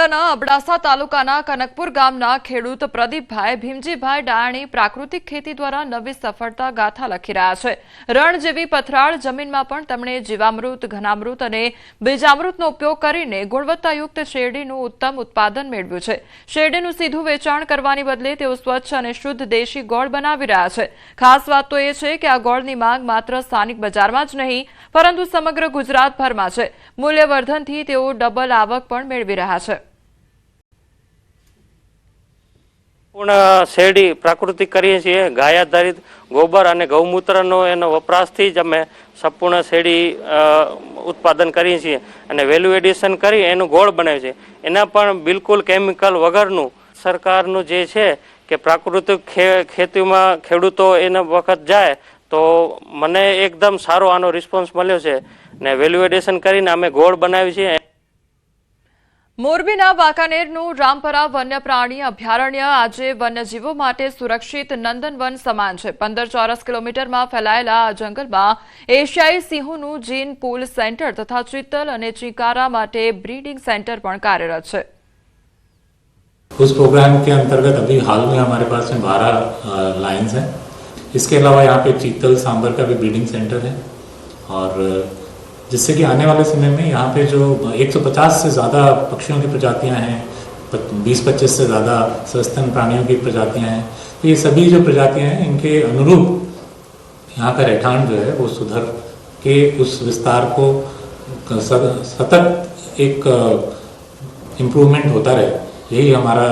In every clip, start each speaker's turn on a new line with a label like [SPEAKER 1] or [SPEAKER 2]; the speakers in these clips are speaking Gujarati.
[SPEAKER 1] જિલ્લાના અબડાસા તાલુકાના કનકપુર ગામના ખેડૂત પ્રદીપભાઈ ભીમજીભાઈ ડાયાણી પ્રાકૃતિક ખેતી દ્વારા નવી સફળતા ગાથા લખી રહ્યા છે। રણ જેવી પથરાળ જમીનમાં પણ તેમણે જીવામૃત, ઘનામૃત અને બીજામૃતનો ઉપયોગ કરીને ગુણવત્તાયુક્ત શેરડીનું ઉત્તમ ઉત્પાદન મેળવ્યું છે। શેરડીનું સીધું વેચાણ કરવાની બદલે તેઓ સ્વચ્છ અને શુદ્ધ દેશી ગોળ બનાવી રહ્યા છે। ખાસ વાત તો એ છે કે આ ગોળની માંગ માત્ર સ્થાનિક બજારમાં જ નહીં પરંતુ સમગ્ર ગુજરાતભરમાં છે। મૂલ્યવર્ધનથી તેઓ ડબલ આવક પણ મેળવી રહ્યા છે।
[SPEAKER 2] પૂર્ણ શેરડી પ્રાકૃતિક કરીએ છીએ। ગાય આધારિત ગોબર અને ગૌમૂત્રનો એનો વપરાશથી જ અમે સંપૂર્ણ શેરડી ઉત્પાદન કરીએ છીએ અને વેલ્યુ એડિશન કરી એનું ગોળ બનાવે છે। એના પણ બિલકુલ કેમિકલ વગરનું સરકારનું જે છે કે પ્રાકૃતિક ખેતીમાં ખેડૂતો એના વખત જાય તો મને એકદમ સારો આનો રિસ્પોન્સ મળ્યો છે ને વેલ્યુ એડિશન કરીને અમે ગોળ બનાવી છીએ।
[SPEAKER 1] મોરબીના વાંકાનેરનું રામપરા વન્ય પ્રાણી અભયારણ્ય આજે વન્યજીવો માટે સુરક્ષિત નંદનવન સમાન છે। 15 ચોરસ કિલોમીટરમાં ફેલાયેલા આ જંગલમાં એશિયાઈ સિંહોનું જીન પૂલ સેન્ટર તથા ચિત્તલ અને ચિકારા માટે ब्रीडिंग सेंटर પણ કાર્યરત છે।
[SPEAKER 3] उस प्रोग्राम के अंतर्गत अभी हाल में हमारे पास में 12 लायंस हैं। इसके अलावा यहाँ पे चीतल सांबर का भी ब्रीडिंग सेंटर है और जिससे कि आने वाले समय में यहाँ पे जो 150 से ज़्यादा पक्षियों की प्रजातियाँ हैं, 20-25 से ज़्यादा सस्तन प्राणियों की प्रजातियाँ हैं, तो ये सभी जो प्रजातियाँ हैं इनके अनुरूप यहाँ का रहठान जो है वो सुधर के उस विस्तार को सतत एक इम्प्रूवमेंट होता रहे, यही हमारा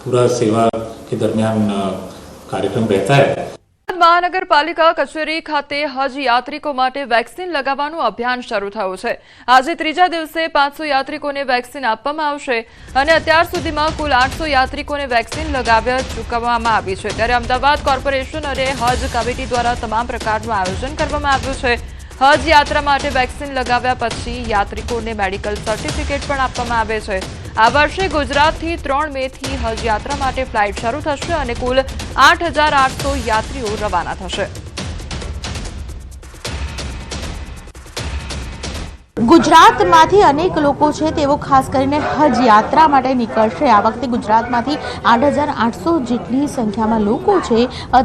[SPEAKER 3] पूरा सेवा के दरमियान कार्यक्रम रहता है।
[SPEAKER 1] મહાનગરપાલિકા કચેરી ખાતે હજ યાત્રિકો માટે વેક્સિન લગાવવાનું અભિયાન શરૂ થયું છે। આજે ત્રીજા દિવસે 500 યાત્રિકોને વેક્સિન આપવામાં આવશે અને અત્યાર સુધીમાં કુલ 800 યાત્રિકોને વેક્સિન લગાવી ચૂકવવામાં આવી છે। ત્યારે અમદાવાદ કોર્પોરેશન અને હજ કમિટી દ્વારા તમામ પ્રકારનું આયોજન કરવામાં આવ્યું છે। હજ યાત્રા માટે વેક્સિન લગાવ્યા પછી યાત્રિકોને મેડિકલ સર્ટિફિકેટ પણ આપવામાં આવે છે। આ વર્ષે ગુજરાતથી 3 મેથી હજ યાત્રા માટે ફ્લાઇટ શરૂ થશે અને કુલ 8,800 યાત્રીઓ રવાના થશે।
[SPEAKER 4] ગુજરાતમાંથી અનેક લોકો છે તેઓ ખાસ કરીને હજ યાત્રા માટે નીકળશે। આ વખતે ગુજરાતમાંથી 8,800 જેટલી સંખ્યામાં લોકો છે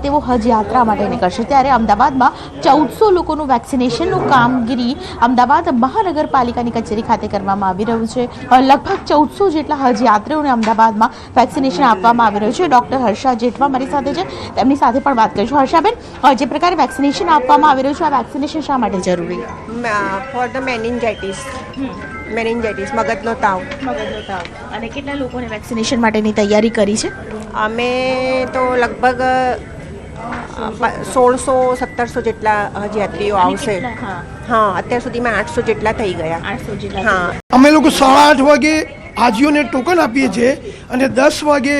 [SPEAKER 4] તેઓ હજ યાત્રા માટે નીકળશે। ત્યારે અમદાવાદમાં 1400 લોકોનું વેક્સિનેશનનું કામગીરી અમદાવાદ મહાનગરપાલિકાની કચેરી ખાતે કરવામાં આવી રહ્યું છે। લગભગ 1400 જેટલા હજ યાત્રીઓને અમદાવાદમાં વેક્સિનેશન આપવામાં આવી રહ્યું છે। ડોક્ટર હર્ષા જેઠવા મારી સાથે છે, તેમની સાથે પણ વાત કરીશું। હર્ષાબેન, જે પ્રકારે વેક્સિનેશન આપવામાં આવી રહ્યું છે, આ વેક્સિનેશન શા માટે જરૂરી?
[SPEAKER 5] ફોર ધ મેનિન્જાઇટિસ મગજનો તાવ।
[SPEAKER 4] અને કેટલા લોકોને વેક્સિનેશન માટેની તૈયારી કરી છે?
[SPEAKER 5] અમે તો લગભગ 1600-1700 જેટલા હજ યાત્રીઓ આવશે। હા, અત્યાર સુધીમાં 800 જેટલા થઈ ગયા।
[SPEAKER 4] 800 જેટલા।
[SPEAKER 5] હા,
[SPEAKER 6] અમે લોકો 8:30 વાગે હાજીઓને ટોકન આપીએ છીએ અને 10 વાગે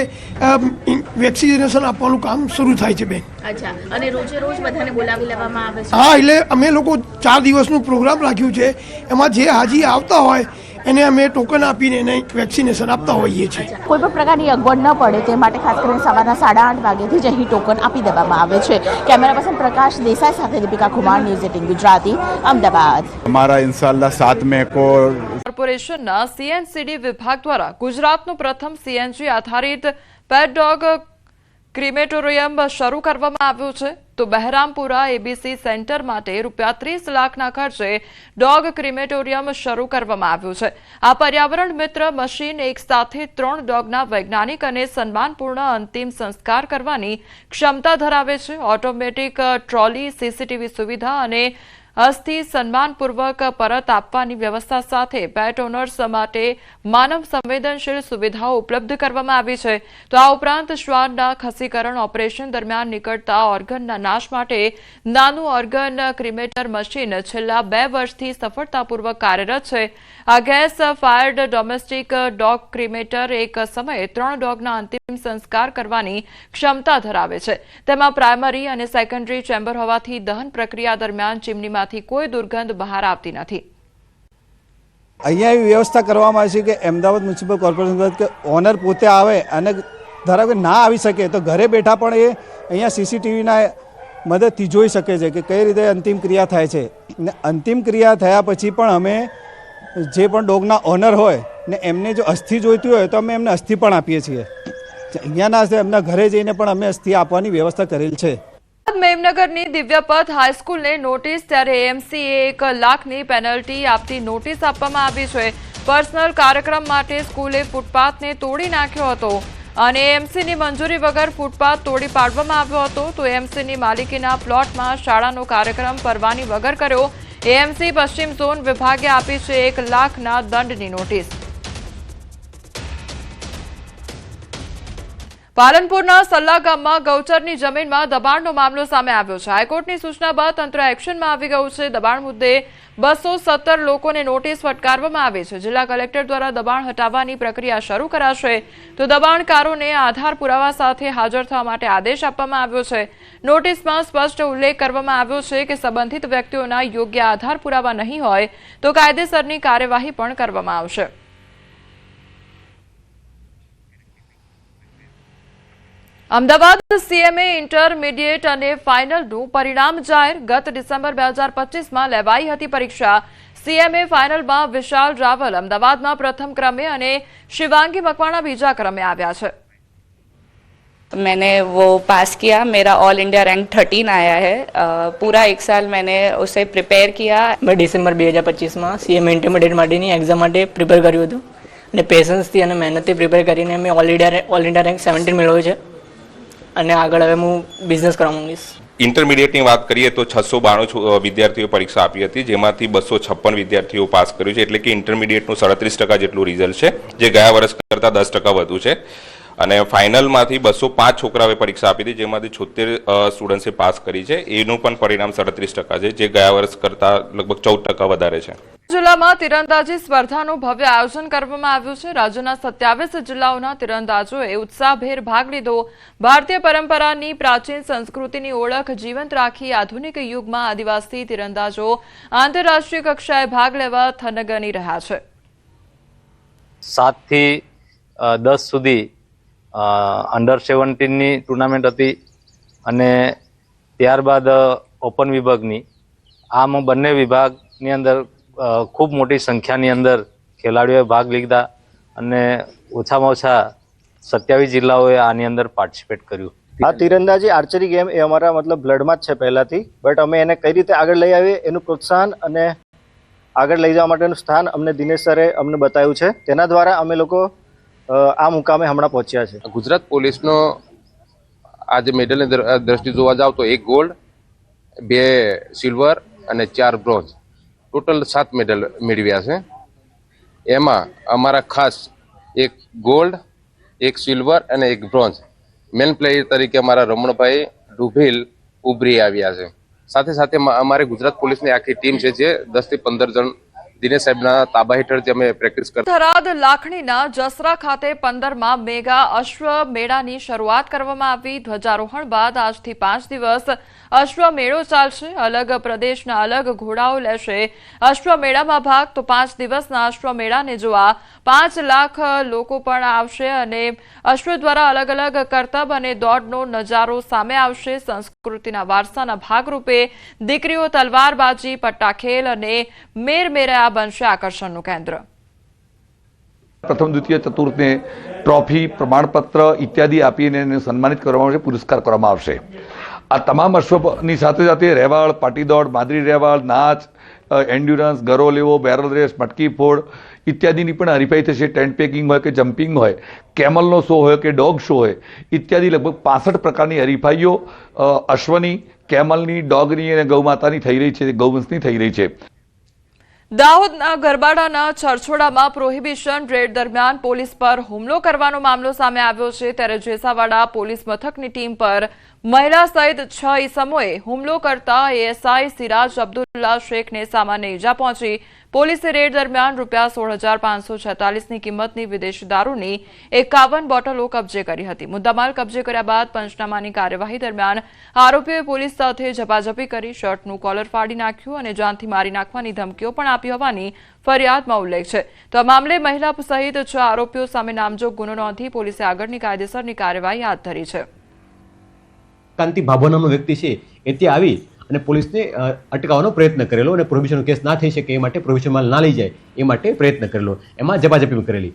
[SPEAKER 6] વેક્સિનેશન આપવાનું કામ શરૂ થાય છે બેન।
[SPEAKER 4] અચ્છા, અને રોજે રોજ બધાને બોલાવી લેવામાં આવે છે?
[SPEAKER 6] હા, એટલે અમે લોકો 4 દિવસનું પ્રોગ્રામ રાખ્યું છે। એમાં જે હાજી આવતા હોય એને અમે ટોકન આપીને એને વેક્સિનેશન આપતા હોઈએ છીએ।
[SPEAKER 4] કોઈ પણ પ્રકારની અગવડ ન પડે તે માટે ખાસ કરીને સવારના 8:30 વાગ્યાથી જ અહીં ટોકન આપી દેવામાં આવે છે। કેમેરા પર્સન પ્રકાશ દેસાઈ સાથે દીપિકા કુમાર, ન્યૂઝ 18 ગુજરાતી, અમદાવાદ।
[SPEAKER 3] हमारा इंशाल्लाह 7 मई को
[SPEAKER 1] કોર્પોરેશનના સીએનસીડી વિભાગ દ્વારા ગુજરાતનું પ્રથમ સીએનજી આધારિત પેટ ડોગ ક્રિમેટોરિયમ શરૂ કરવામાં આવ્યું છે। તો બહેરામપુરા એબીસી સેન્ટર માટે ₹30 લાખના ખર્ચે ડોગ ક્રિમેટોરિયમ શરૂ કરવામાં આવ્યું છે। આ પર્યાવરણ મિત્ર મશીન એક સાથે 3 ડોગના વૈજ્ઞાનિક અને સન્માનપૂર્ણ અંતિમ સંસ્કાર કરવાની ક્ષમતા ધરાવે છે। ઓટોમેટિક ટ્રોલી, સીસીટીવી સુવિધા અને અસ્થિ સન્માનપૂર્વક પરત આપવાની વ્યવસ્થા સાથે પેટ ઓનર્સ માટે માનવ સંવેદનશીલ સુવિધાઓ ઉપલબ્ધ કરવામાં આવી છે। તો આ ઉપરાંત શ્વાનના ખસીકરણ ઓપરેશન દરમિયાન નીકળતા ઓર્ગનના નાશ માટે નાનું ઓર્ગન ક્રિમેટર મશીન છેલ્લા 2 વર્ષથી સફળતાપૂર્વક કાર્યરત છે। આ ગેસ ફાયર્ડ ડોમેસ્ટિક ડોગ ક્રિમેટર એક સમયે 3 ડોગના અંતિમ સંસ્કાર કરવાની ક્ષમતા ધરાવે છે। તેમાં પ્રાઇમરી અને સેકન્ડરી ચેમ્બર હોવાથી દહન પ્રક્રિયા દરમિયાન ચીમનીમાં કોઈ દુર્ગંધ બહાર આવતી નથી।
[SPEAKER 7] અહીંયા એવી વ્યવસ્થા કરવામાં આવી છે કે અમદાવાદ મ્યુનિસિપલ કોર્પોરેશન કે ઓનર પોતે આવે અને ધારો કે ના આવી શકે તો ઘરે બેઠા પણ એ અહીંયા સીસીટીવીના મદદથી જોઈ શકે છે કે કઈ રીતે અંતિમ ક્રિયા થાય છે। અને અંતિમ ક્રિયા થયા પછી પણ અમે જે પણ ડોગના ઓનર હોય ને એમને જો અસ્થિ જોઈતી હોય તો અમે એમને અસ્થિ પણ આપીએ છીએ. અહીંયાના હશે એમના ઘરે જઈને પણ અમે અસ્થિ આપવાની વ્યવસ્થા કરેલ છે.
[SPEAKER 1] મેમનગરની દિવ્યપથ હાઈસ્કૂલને નોટિસ, ત્યારે એએમસીએ 1 લાખની પેનલ્ટી આપતી નોટિસ આપવામાં આવી છે. પર્સનલ કાર્યક્રમ માટે સ્કૂલે ફૂટપાથને તોડી નાખ્યો હતો અને એએમસીની મંજૂરી વગર ફૂટપાથ તોડી પાડવામાં આવ્યો હતો. તો એએમસીની માલિકીના પ્લોટમાં શાળાનો કાર્યક્રમ પરવાની વગર કર્યો. એએમસી પશ્ચિમ ઝોન વિભાગે આપી છે 1 લાખના દંડની નોટિસ. પાલનપુરના સલ્લા ગામમાં ગૌચરની જમીનમાં દબાણનો મામલો સામે આવ્યો છે. હાઈકોર્ટની સૂચના બાદ તંત્ર એક્શનમાં આવી ગયું છે. દબાણ મુદ્દે 217 લોકોને નોટિસ ફટકારવામાં આવી છે. જિલ્લા કલેક્ટર દ્વારા દબાણ હટાવવાની પ્રક્રિયા શરૂ કરાશે. તો દબાણકારોને આધાર પુરાવા સાથે હાજર થવા માટે આદેશ આપવામાં આવ્યો છે. નોટિસમાં સ્પષ્ટ ઉલ્લેખ કરવામાં આવ્યો છે કે સંબંધિત વ્યક્તિઓના યોગ્ય આધાર પુરાવા નહીં હોય તો કાયદેસરની કાર્યવાહી પણ કરવામાં આવશે. અમદાવાદ સીએમએ ઇન્ટરમીડિયેટ અને ફાઇનલનું પરિણામ જાહેર. ગત ડિસેમ્બર 2025માં લેવાઈ હતી પરીક્ષા. સીએમએ ફાઇનલમાં વિશાલ રાવલ અમદાવાદમાં પ્રથમ ક્રમે અને શિવાંગી મકવાણા બીજા ક્રમે આવ્યા છે.
[SPEAKER 8] मैंने वो पास किया. मेरा ऑल इंडिया रैंक 13 आया है. पूरा 1 साल मैंने उसे प्रिपेर किया.
[SPEAKER 9] मैं ડિસેમ્બર 2025માં સીએમએ ઇન્ટરમીડિયેટ માટેની એક્ઝામ માટે પ્રિપેર કર્યું હતું અને પેશન્સથી અને મહેનતથી પ્રિપેર કરીને મેં ઓલ ઇન્ડિયા રેન્ક 17 મેળવ્યો છે અને આગળ હવે હું બિઝનેસ કરવા માંગીશ.
[SPEAKER 10] ઇન્ટરમીડિયેટની વાત કરીએ તો 692 વિદ્યાર્થીઓ પરીક્ષા આપી હતી, જેમાંથી 256 વિદ્યાર્થીઓ પાસ કર્યું છે. એટલે કે ઇન્ટરમીડિયેટનું 37% જેટલું રિઝલ્ટ છે, જે ગયા વર્ષ કરતાં 10% વધુ છે. અને ફાઇનલમાંથી 205 છોકરાઓએ પરીક્ષા આપી હતી, જેમાંથી 76 સ્ટુડન્ટ્સે પાસ કરી છે. એનું પણ પરિણામ 37% છે, જે ગયા વર્ષ કરતાં લગભગ 14% વધારે છે.
[SPEAKER 1] જિલ્લામાં તીરંદાજી સ્પર્ધાનું ભવ્ય આયોજન કરવામાં આવ્યું છે. રાજ્યના 27 જિલ્લાઓના તીરંદાજોએ ઉત્સાહભેર ભાગ લીધો. ભારતીય પરંપરાની પ્રાચીન સંસ્કૃતિની ઓળખ જીવંત રાખી આધુનિક યુગમાં આદિવાસી તીરંદાજો આંતરરાષ્ટ્રીય કક્ષાએ ભાગ લેવા થનગની રહ્યા છે.
[SPEAKER 11] 7 થી 10 સુધી અંડર 17ની ટુર્નામેન્ટ હતી અને ત્યારબાદ ઓપન વિભાગની. આમ બંને વિભાગની અંદર ખૂબ મોટી સંખ્યાની અંદર ખેલાડીઓએ ભાગ લીધા અને ઓછામાં ઓછા 27 જિલ્લાઓએ આની અંદર પાર્ટિસિપેટ કર્યું.
[SPEAKER 12] આ તીરંદાજી આર્ચરી ગેમ એ અમારા મતલબ બ્લડમાં જ છે પહેલાથી, બટ અમે એને કઈ રીતે આગળ લઈ આવીએ એનું પ્રોત્સાહન અને આગળ લઈ જવા માટેનું સ્થાન અમને દિનેશ સરે અમને બતાવ્યું છે. તેના દ્વારા અમે લોકો આ મુકામે હમણાં પહોંચ્યા છે.
[SPEAKER 13] ગુજરાત પોલીસનો આજે મેડલની દ્રષ્ટિ જોવા જાવ તો 1 ગોલ્ડ, 2 સિલ્વર અને 4 બ્રોન્ઝ, ટોટલ 7 મેડલ મેળવ્યા છે. એમાં અમારા ખાસ 1 ગોલ્ડ, 1 સિલ્વર અને 1 બ્રોન્ઝ મેન પ્લેયર તરીકે અમારા રમણભાઈ ડુભીલ ઉભરી આવ્યા છે. સાથે સાથે અમારે ગુજરાત પોલીસની આખી ટીમ છે, જે 10 થી 15 જણ દિનેશ સાહેબના તાબા હેઠળ અમે પ્રેક્ટિસ કરતા.
[SPEAKER 1] થરાદ લાખણીના જસરા ખાતે 15માં મેગા અશ્વ મેળાની શરૂઆત કરવામાં આવી. ધ્વજારોહણ બાદ આજથી 5 દિવસ અશ્વ મેળો ચાલશે. અલગ પ્રદેશના અલગ ઘોડાઓ લેશે અશ્વ મેળામાં ભાગ. તો 5 દિવસના અશ્વ મેળાને જોવા 5 લાખ લોકો પણ આવશે અને અશ્વ દ્વારા અલગ અલગ કરતબ અને દોડનો નજારો સામે આવશે. સંસ્કૃતિના વારસાના ભાગરૂપે દીકરીઓ તલવારબાજી, પટ્ટાખેલ અને મેરમેરા બનશે આકર્ષણનું કેન્દ્ર.
[SPEAKER 14] પ્રથમ, દ્વિતીય, ચતુર્થને ટ્રોફી, પ્રમાણપત્ર ઇત્યાદિ આપીને એને સન્માનિત કરવામાં આવશે, પુરસ્કાર કરવામાં આવશે. આ તમામ અશ્વની સાથે સાથે રેવાળ, પાટીદોડ, માદરી રેવાળ, નાચ, એન્ડ્યુરન્સ, ગરો લેવો, બેરલ રેસ, મટકી ફોડ ઇત્યાદિની પણ હરીફાઈ થશે. ટેન્ટ પેકિંગ હોય કે જમ્પિંગ હોય, કેમલનો શો હોય કે ડોગ શો હોય ઇત્યાદિ લગભગ 65 પ્રકારની હરીફાઈઓ અશ્વની, કેમલની, ડોગની અને ગૌમાતાની થઈ રહી છે, ગૌવંશની થઈ રહી છે.
[SPEAKER 1] દાહોદના ગરબાડાના છરછોડામાં પ્રોહિબિશન રેડ દરમિયાન પોલીસ પર હુમલો કરવાનો મામલો સામે આવ્યો છે. ત્યારે જેસાવાડા પોલીસ મથકની ટીમ પર મહિલા સહિત 6 ઈસમોએ હુમલો કરતા એએસઆઈ સિરાજ અબ્દુલ્લા શેખને સામાન્ય ઈજા પહોંચી. પોલીસે રેડ દરમિયાન ₹16,546ની કિંમતની વિદેશી દારૂની 51 બોટલો કબજે કરી હતી. મુદ્દામાલ કબજે કર્યા બાદ પંચનામાની કાર્યવાહી દરમિયાન આરોપીઓએ પોલીસ સાથે ઝપાઝપી કરી શર્ટનું કોલર ફાડી નાખ્યું અને જાનથી મારી નાખવાની ધમકીઓ પણ આપી હોવાની ફરિયાદમાં ઉલ્લેખ છે. તો આ મામલે મહિલા સહિત 6 આરોપીઓ સામે નામજોગ ગુનો નોંધી પોલીસે આગળની કાયદેસરની કાર્યવાહી હાથ ધરી છે.
[SPEAKER 15] કાંતિ ભાભો નામનો વ્યક્તિ છે એ ત્યાં આવી અને પોલીસને અટકાવવાનો પ્રયત્ન કરેલો અને પ્રોહિબિશનનો કેસ ના થઈ શકે એ માટે પ્રોહિબિશન માલ ના લઈ જાય એ માટે પ્રયત્ન કરેલો. એમાં ઝપાઝપી કરેલી,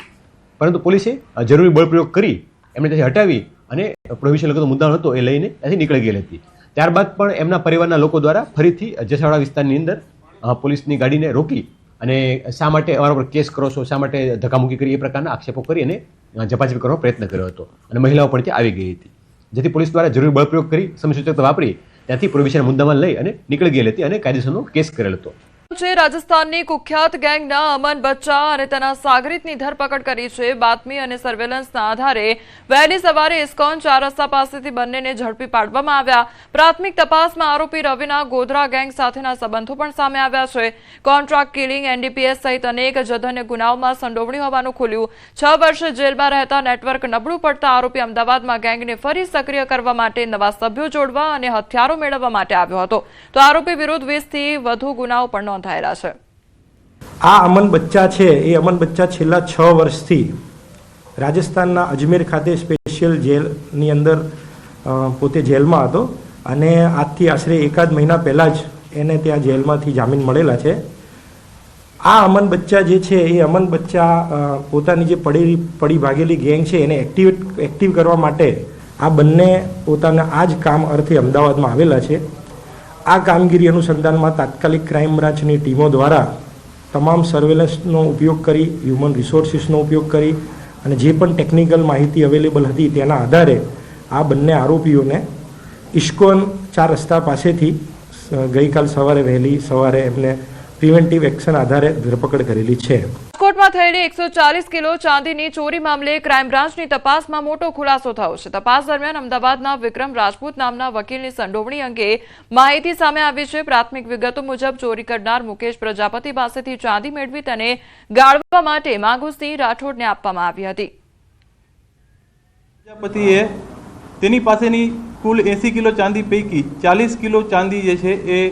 [SPEAKER 15] પરંતુ પોલીસે જરૂરી બળપ્રયોગ કરી એમને ત્યાંથી હટાવી અને પ્રોહિબિશન લગતો મુદ્દાનો હતો એ લઈને ત્યાંથી નીકળી ગયેલી હતી. ત્યારબાદ પણ એમના પરિવારના લોકો દ્વારા ફરીથી જસાવાડા વિસ્તારની અંદર પોલીસની ગાડીને રોકી અને શા માટે અમારા પર કેસ કરો છો, શા માટે ધક્કામુક્કી કરી, એ પ્રકારના આક્ષેપો કરી અને ઝપાઝપી કરવાનો પ્રયત્ન કર્યો હતો અને મહિલાઓ પણ ત્યાં આવી ગઈ હતી, જેથી પોલીસ દ્વારા જરૂરી બળપ્રયોગ કરી સમયસૂચકતા વાપરી ત્યાંથી પ્રોહિબિશન મુદ્દામાં લઈ અને નીકળી ગયેલી હતી અને કાયદેસરનો કેસ કરેલો હતો.
[SPEAKER 1] રાજસ્થાનની કુખ્યાત ગેંગના અમન બચ્ચા અને તેના સાગરીતની ધરપકડ કરી છે. બાતમી અને સર્વેલન્સના આધારે વહેલી સવારે ઇસ્કોન 4 રસ્તા પાસેથી બંનેને ઝડપી પાડવામાં આવ્યા. પ્રાથમિક તપાસમાં આરોપી રવિના ગોધરા ગેંગ સાથેના સંબંધો પણ સામે આવ્યા છે. કોન્ટ્રાક્ટ કિલિંગ, એનડીપીએસ સહિત અનેક જધન્ય ગુનાઓમાં સંડોવણી હોવાનું ખુલ્યું. 6 વર્ષ જેલમાં રહેતા નેટવર્ક નબળું પડતા આરોપી અમદાવાદમાં ગેંગને ફરી સક્રિય કરવા માટે નવા સભ્યો જોડવા અને હથિયારો મેળવવા માટે આવ્યો હતો. તો આરોપી વિરુદ્ધ 20 થી વધુ ગુનાઓ પણ નોંધાયેલા છે.
[SPEAKER 16] આ અમન બચ્ચા છે એ અમન બચ્ચા છેલ્લા 6 વર્ષથી રાજસ્થાનના અજમેર ખાતે સ્પેશિયલ જેલની અંદર પોતે જેલમાં હતો અને આજથી આશરે 1 મહિના પહેલાં જ એને ત્યાં જેલમાંથી જામીન મળેલા છે. આ અમન બચ્ચા જે છે એ અમન બચ્ચા પોતાની જે પડી ભાગેલી ગેંગ છે એને એક્ટિવ કરવા માટે આ બંને પોતાના આ જ કામ અર્થે અમદાવાદમાં આવેલા છે. આ કામગીરી અનુસંધાનમાં તાત્કાલિક ક્રાઇમ બ્રાન્ચની ટીમો દ્વારા તમામ સર્વેલન્સનો ઉપયોગ કરી, હ્યુમન રિસોર્સિસનો ઉપયોગ કરી અને જે પણ ટેકનિકલ માહિતી અવેલેબલ હતી તેના આધારે આ બંને આરોપીઓને ઇસ્કોન 4 રસ્તા પાસેથી ગઈકાલ સવારે વહેલી સવારે એમને પ્રિવેન્ટિવ એક્શન આધારે ધરપકડ કરેલી છે.
[SPEAKER 1] રાજકોટમાં થયેલી 140 કિલો ચાંદીની ચોરી મામલે ક્રાઇમ બ્રાન્ચની તપાસમાં મોટો ખુલાસો થયો છે. તપાસ દરમિયાન અમદાવાદના વિક્રમ રાજપૂત નામના વકીલની સંડોવણી અંગે માહિતી સામે આવી છે. પ્રાથમિક વિગતો મુજબ ચોરી કરનાર મુકેશ પ્રજાપતિ પાસેથી ચાંદી મેળવી તેને ગાળવા માટે માગુસિંહ રાઠોડને આપવામાં આવી હતી.
[SPEAKER 17] પ્રજાપતિએ તેની પાસેની કુલ 80 કિલો ચાંદી પૈકી 40 કિલો ચાંદી જે છે એ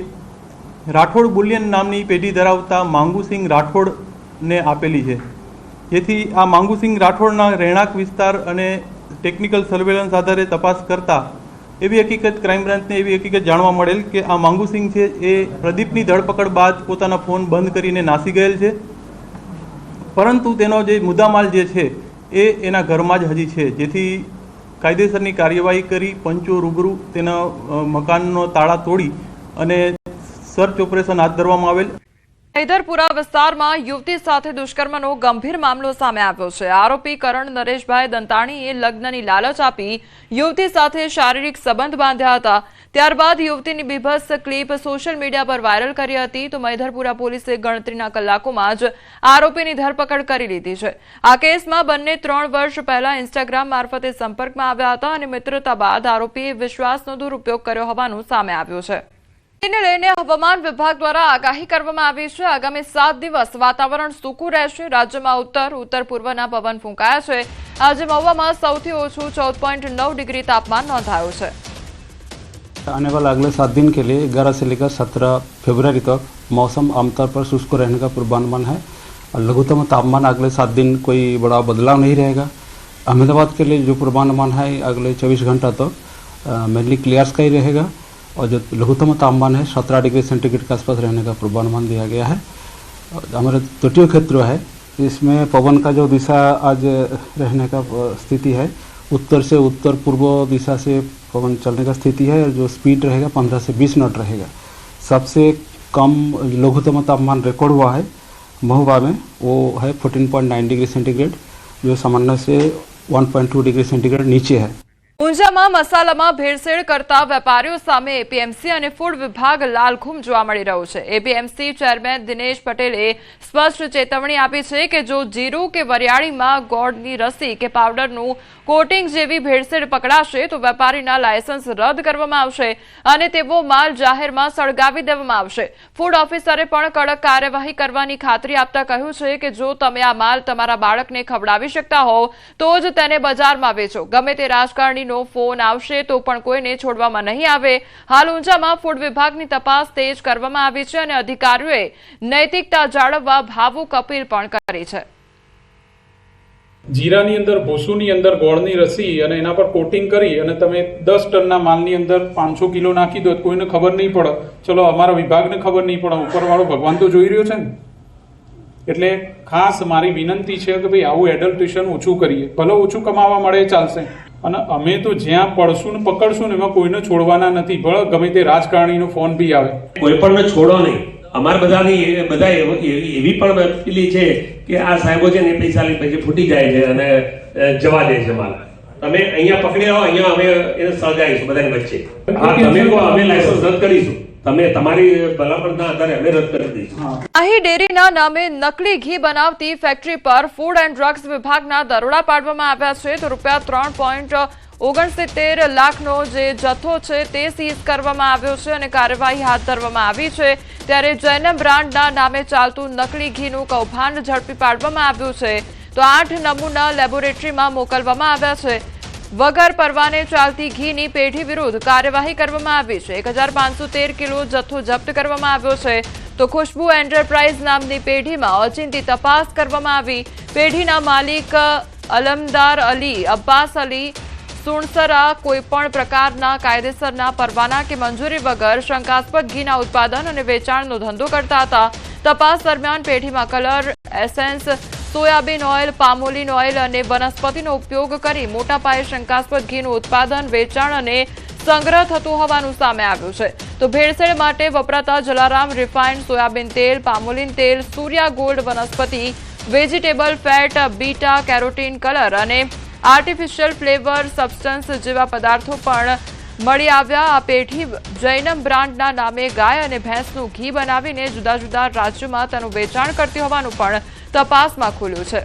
[SPEAKER 17] રાઠોડ બુલિયન નામની પેઢી ધરાવતા માંગુસિંહ રાઠોડને આપેલી છે. જેથી આ માંગુસિંહ રાઠોડના રહેણાંક વિસ્તાર અને ટેકનિકલ સર્વેલન્સ આધારે તપાસ કરતા એવી હકીકત ક્રાઇમ બ્રાન્ચને એવી હકીકત જાણવા મળેલ કે આ માંગુસિંહ છે એ પ્રદીપની ધરપકડ બાદ પોતાના ફોન બંધ કરીને નાસી ગયેલ છે, પરંતુ તેનો જે મુદ્દામાલ જે છે એ એના ઘરમાં જ હજી છે. જેથી કાયદેસરની કાર્યવાહી કરી પંચો રૂબરૂ તેના મકાનનો તાળા તોડી અને સર્ચ ઓપરેશન હાથ ધરવામાં આવેલ.
[SPEAKER 1] હૈદરપુરા વિસ્તારમાં યુવતી સાથે દુષ્કર્મનો ગંભીર મામલો સામે આવ્યો છે. આરોપી કરણ નરેશભાઈ દંતાણીએ લગ્નની લાલચ આપી યુવતી સાથે શારીરિક સંબંધ બાંધ્યા હતા. ત્યારબાદ યુવતીની બીભત્સ ક્લિપ સોશિયલ મીડિયા પર વાયરલ કરી હતી. તો હૈદરપુરા પોલીસે ગણતરીના કલાકોમાં જ આરોપીની ધરપકડ કરી લીધી છે. આ કેસમાં બંને 3 વર્ષ પહેલા ઇન્સ્ટાગ્રામ મારફતે સંપર્કમાં આવ્યા હતા અને મિત્રતા બાદ આરોપીએ વિશ્વાસનો દુરુપયોગ કર્યો હોવાનું સામે આવ્યું છે. તેને લઈને હવામાન વિભાગ દ્વારા આગાહી કરવામાં આવી છે. આગામી 7 દિવસ વાતાવરણ સૂકું રહેશે. રાજ્યમાં ઉત્તર પૂર્વના પવન ફૂંકાયા છે. આજે મહુવામાં સૌથી ઓછું 14.9 ડિગ્રી તાપમાન નોંધાયું છે.
[SPEAKER 18] आने वाला अगले 7 दिन के लिए 11 से लेकर 17 फरवरी तक मौसम आमतौर पर शुष्क रहने का पूर्वानुमान है और लघुत्तम तापमान अगले 7 दिन कोई बड़ा बदलाव नहीं रहेगा. अहमदाबाद के लिए जो पूर्वानुमान है अगले 24 घंटा तक मेनली क्लियर स्काई रहेगा और जो लघुत्तम तापमान है 17 डिग्री सेंटीग्रेड के आसपास रहने का पूर्वानुमान दिया गया है. हमारे तटीय क्षेत्र है इसमें पवन का जो दिशा आज रहने का स्थिति है उत्तर से उत्तर पूर्व दिशा से पवन चलने का स्थिति है और जो स्पीड रहेगा 15 से 20 नॉट रहेगा. सबसे कम लघुत्तम तापमान रिकॉर्ड हुआ है महुआ में, वो है 14.9 डिग्री सेंटीग्रेड जो सामान्य से 1.2 डिग्री सेंटीग्रेड नीचे है.
[SPEAKER 1] ઊંઝામાં મસાલામાં ભેળસેળ કરતા વેપારીઓ સામે એપીએમસી અને ફૂડ વિભાગ લાલઘુમ જોવા મળી રહ્યું છે. એપીએમસી ચેરમેન દિનેશ પટેલે સ્પષ્ટ ચેતવણી આપી છે કે જો જીરું કે વરિયાળીમાં ગોળની રસી કે પાવડરનું કોટિંગ જેવી ભેળસેળ પકડાશે તો વેપારીના લાયસન્સ રદ કરવામાં આવશે અને તેવો માલ જાહેરમાં સળગાવી દેવામાં આવશે. ફૂડ ઓફિસરે પણ કડક કાર્યવાહી કરવાની ખાતરી આપતા કહ્યું છે કે જો તમે આ માલ તમારા બાળકને ખવડાવી શકતા હોવ તો જ તેને બજારમાં વેચો. ગમે તે રાજકારણીનો ફોન આવશે તો પણ કોઈને છોડવામાં નહીં આવે. હાલ ઊંઝામાં ફૂડ વિભાગની તપાસ તેજ કરવામાં આવી છે અને અધિકારીઓએ નૈતિકતા જાળવવા ભાવુક અપીલ પણ કરી છે.
[SPEAKER 19] જીરાની અંદર ભૂસુની અંદર ગોળની રસી અને એના પર કોટિંગ કરી અને તમે 10 ટનના માલની અંદર 500 કિલો નાખી દો, કોઈને ખબર નહીં પડે. ચલો અમારા વિભાગને ખબર નહીં પડે, ઉપરવાળો ભગવાન તો જોઈ રહ્યો છે ને. એટલે ખાસ મારી વિનંતી છે કે ભાઈ આવું એડલ્ટ્રેશન ઓછું કરીએ. ભલે ઓછું કમાવા મળે ચાલશે, અને અમે તો જ્યાં પડશું ને પકડશું ને એમાં કોઈને છોડવાના નથી. ભલે ગમે તે રાજકારણીનો ફોન બી આવે,
[SPEAKER 20] કોઈ પણ છોડો નહીં. અમારે બધા એવી પણ પેલી છે કે આ સાહેબો છે ને પૈસા લઈ પછી ફૂટી જાય છે અને જવા દે છે માલ. તમે અહીંયા પકડી આવો, અહીંયા અમે એને સળગાવીશું બધાની વચ્ચે. હા, તમે કહો અમે લાયસન્સ રદ કરીશું, તમે તમારી ભલામણના આધારે અમે રદ કરી દઈશું.
[SPEAKER 1] અહીં ડેરીના નામે નકલી ઘી બનાવતી ફેક્ટરી પર ફૂડ એન્ડ ડ્રગ્સ વિભાગના દરોડા પાડવામાં આવ્યા છે. તો ₹3.69 લાખનો જે જથ્થો છે તે સીઝ કરવામાં આવ્યો છે અને કાર્યવાહી હાથ ધરવામાં આવી છે. ત્યારે જૈનમ બ્રાન્ડના નામે ચાલતું નકલી ઘીનું કૌભાંડ ઝડપી પાડવામાં આવ્યું છે. તો 8 નમૂના લેબોરેટરીમાં મોકલવામાં આવ્યા છે. વગર પરવાને ચાલતી ઘીની પેઢી વિરુદ્ધ કાર્યવાહી કરવામાં આવી છે. 1513 કિલો જથ્થો જપ્ત કરવામાં આવ્યો છે. તો ખુશ્બુ એન્ટરપ્રાઇઝ નામની પેઢીમાં ઓચિંતી તપાસ કરવામાં આવી. પેઢીના માલિક અલમદાર અલી અબ્બાસ અલી સુણસરા કોઈપણ પ્રકારના કાયદેસરના પરવાના કે મંજૂરી વગર શંકાસ્પદ ઘીના ઉત્પાદન અને વેચાણનો ધંધો કરતા હતા. તપાસ દરમિયાન પેઢીમાં colour, essence, soybean oil, palmolein oil અને વનસ્પતિનો ઉપયોગ કરી મોટા પાયે શંકાસ્પદ ઘીનું ઉત્પાદન, વેચાણ અને સંગ્રહ થતો હોવાનું સામે આવ્યું છે. તો ભેળસેળ માટે વપરાતા જલારામ રિફાઇન્ડ સોયાબીન તેલ, પામોલિન તેલ, સૂર્યા ગોલ્ડ વનસ્પતિ, vegetable fat, beta carotene colour અને આર્ટિફિશિયલ ફ્લેવર સબસ્ટન્સ જેવા પદાર્થો પણ મળી આવ્યા. આ પેઢી જૈનમ બ્રાન્ડના નામે ગાય અને ભેંસનું ઘી બનાવીને જુદા જુદા રાજ્યોમાં તેનું વેચાણ કરતી હોવાનું પણ તપાસમાં ખુલ્યું છે.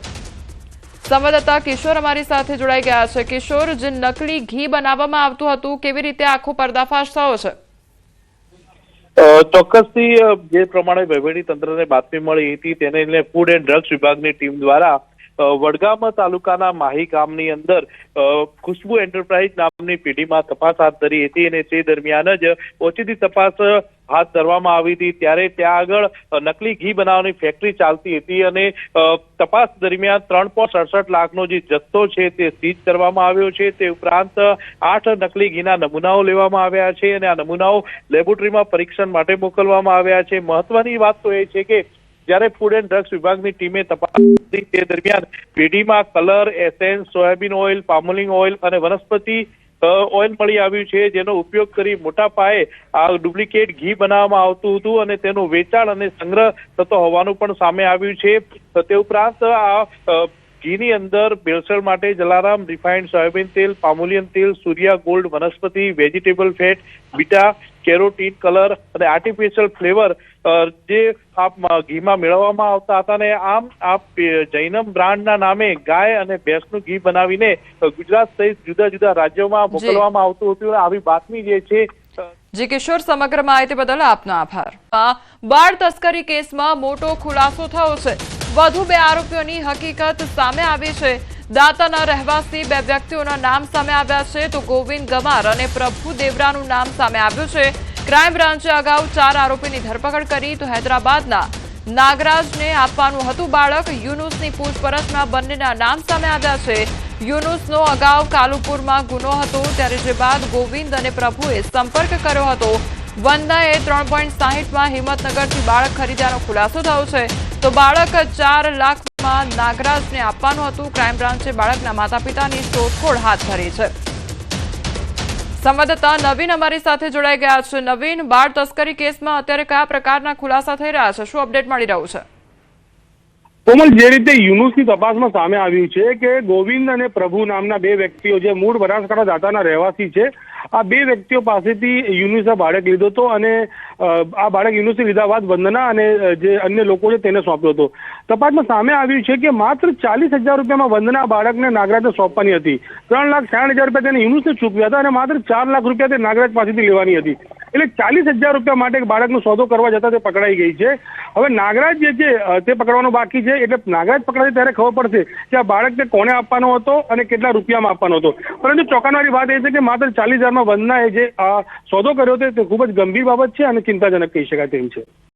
[SPEAKER 1] સંવાદદાતા કિશોર અમારી સાથે જોડાઈ ગયા છે. કિશોર, જે નકલી ઘી બનાવવામાં આવતું હતું, કેવી રીતે આખો પર્દાફાશ થયો છે?
[SPEAKER 21] ચોક્કસથી જે પ્રમાણે વહીવટી તંત્રને બાતમી મળી હતી તેને લઈને ફૂડ એન્ડ ડ્રગ્સ વિભાગની ટીમ દ્વારા વડગામ તાલુકાના માહી ગામની અંદર ખુશ્બુ એન્ટરપ્રાઇઝ નામની પેઢીમાં તપાસ હાથ ધરી હતી અને તે દરમિયાન જ ઓચિંતી તપાસ હાથ ધરવામાં આવી હતી. ત્યારે ત્યાં આગળ નકલી ઘી બનાવવાની ફેક્ટરી ચાલતી હતી અને તપાસ દરમિયાન 3.67 લાખનો જે જથ્થો છે તે સીઝ કરવામાં આવ્યો છે. તે ઉપરાંત 8 નકલી ઘીના નમૂનાઓ લેવામાં આવ્યા છે અને આ નમૂનાઓ લેબોરેટરીમાં પરીક્ષણ માટે મોકલવામાં આવ્યા છે. મહત્વની વાત તો એ છે કે જ્યારે ફૂડ એન્ડ ડ્રગ્સ વિભાગની ટીમે તપાસ કરી તે દરમિયાન પેઢીમાં colour, essence, soybean oil, palmolein oil અને વનસ્પતિ ઓઇલ મળી આવ્યું છે, જેનો ઉપયોગ કરી મોટા પાયે આ ડુપ્લિકેટ ઘી બનાવવામાં આવતું હતું અને તેનું વેચાણ અને સંગ્રહ થતો હોવાનું પણ સામે આવ્યું છે. તે ઉપરાંત આ ઘીની અંદર ભેળસેળ માટે જલારામ રિફાઇન્ડ સોયાબીન તેલ, પામોલિયન તેલ, સૂર્યા ગોલ્ડ વનસ્પતિ, vegetable fat, beta carotene colour અને આર્ટિફિશિયલ ફ્લેવર જે ઘીમાં મેળવવામાં આવતા હતા ને આમ આ જૈનમ બ્રાન્ડના નામે ગાય અને ભેંસનું ઘી બનાવીને ગુજરાત સહિત જુદા જુદા રાજ્યોમાં મોકલવામાં આવતું હતું. આવી બાતમી જે છે.
[SPEAKER 1] જી કિશોર, સમગ્ર માહિતી બદલ આપનો આભાર. બાળ તસ્કરી કેસમાં મોટો ખુલાસો થયો છે. વધુ 2 આરોપીઓની હકીકત સામે આવી છે. દાતાના રહેવાસી 2 વ્યક્તિઓના નામ સામે આવ્યા છે. તો ગોવિંદ ગમાર અને પ્રભુ દેવરાનું નામ સામે આવ્યું છે. ક્રાઇમ બ્રાન્ચે અગાઉ 4 આરોપીની ધરપકડ કરી. તો હૈદરાબાદના નાગરાજને આપવાનું હતું બાળક. યુનુસની પૂછપરછમાં બંનેના નામ સામે આવ્યા છે. યુનુસનો અગાઉ કાલુપુરમાં ગુનો હતો, ત્યારે જે બાદ ગોવિંદ અને પ્રભુએ સંપર્ક કર્યો હતો. વંદાએ 3.60માં હિંમતનગરથી બાળક ખરીદ્યાનો ખુલાસો થયો છે. તો બાળક 4 લાખમાં નાગરાજને આપવાનું હતું. ક્રાઇમ બ્રાન્ચે બાળકના માતા પિતાની શોધખોળ હાથ ધરી છે. સંવાદદાતા નવીન અમારી સાથે જોડાઈ ગયા છે. નવીન, બાળ તસ્કરી કેસમાં અત્યારે કયા પ્રકારના ખુલાસા થઈ રહ્યા છે? શું અપડેટ મળી રહ્યું છે?
[SPEAKER 22] કોમલ, જે રીતે યુનુસની તપાસમાં સામે આવ્યું છે કે ગોવિંદ અને પ્રભુ નામના 2 વ્યક્તિઓ જે મૂળ બનાસકાંઠા દાતાના રહેવાસી છે, આ 2 વ્યક્તિઓ પાસેથી યુનુસે બાળક લીધો હતો અને આ બાળક યુનુસે લીધા બાદ વંદના અને જે અન્ય લોકો છે તેને સોંપ્યો હતો. તપાસમાં સામે આવ્યું છે કે માત્ર 40,000 રૂપિયામાં વંદના બાળકને નાગરાજને સોંપવાની હતી. 3,60,000 રૂપિયા તેને યુનુસને ચૂકવ્યા હતા અને માત્ર 4 લાખ રૂપિયા તે નાગરાજ પાસેથી લેવાની હતી. એટલે 40,000 રૂપિયા માટે બાળકનો સોદો કરવા જતા તે પકડાઈ ગઈ છે. હવે નાગરાજ જે છે તે પકડવાનો બાકી છે. એટલે નાગરાજ પકડાશે ત્યારે ખબર પડશે કે આ બાળક તે કોને આપવાનો હતો અને કેટલા રૂપિયામાં આપવાનો હતો. પરંતુ ચોંકાવનારી વાત એ છે કે માત્ર 40,000માં વંદનાએ જે સોદો કર્યો હતો તે ખૂબ જ ગંભીર બાબત છે અને ચિંતાજનક કહી શકાય તેમ છે.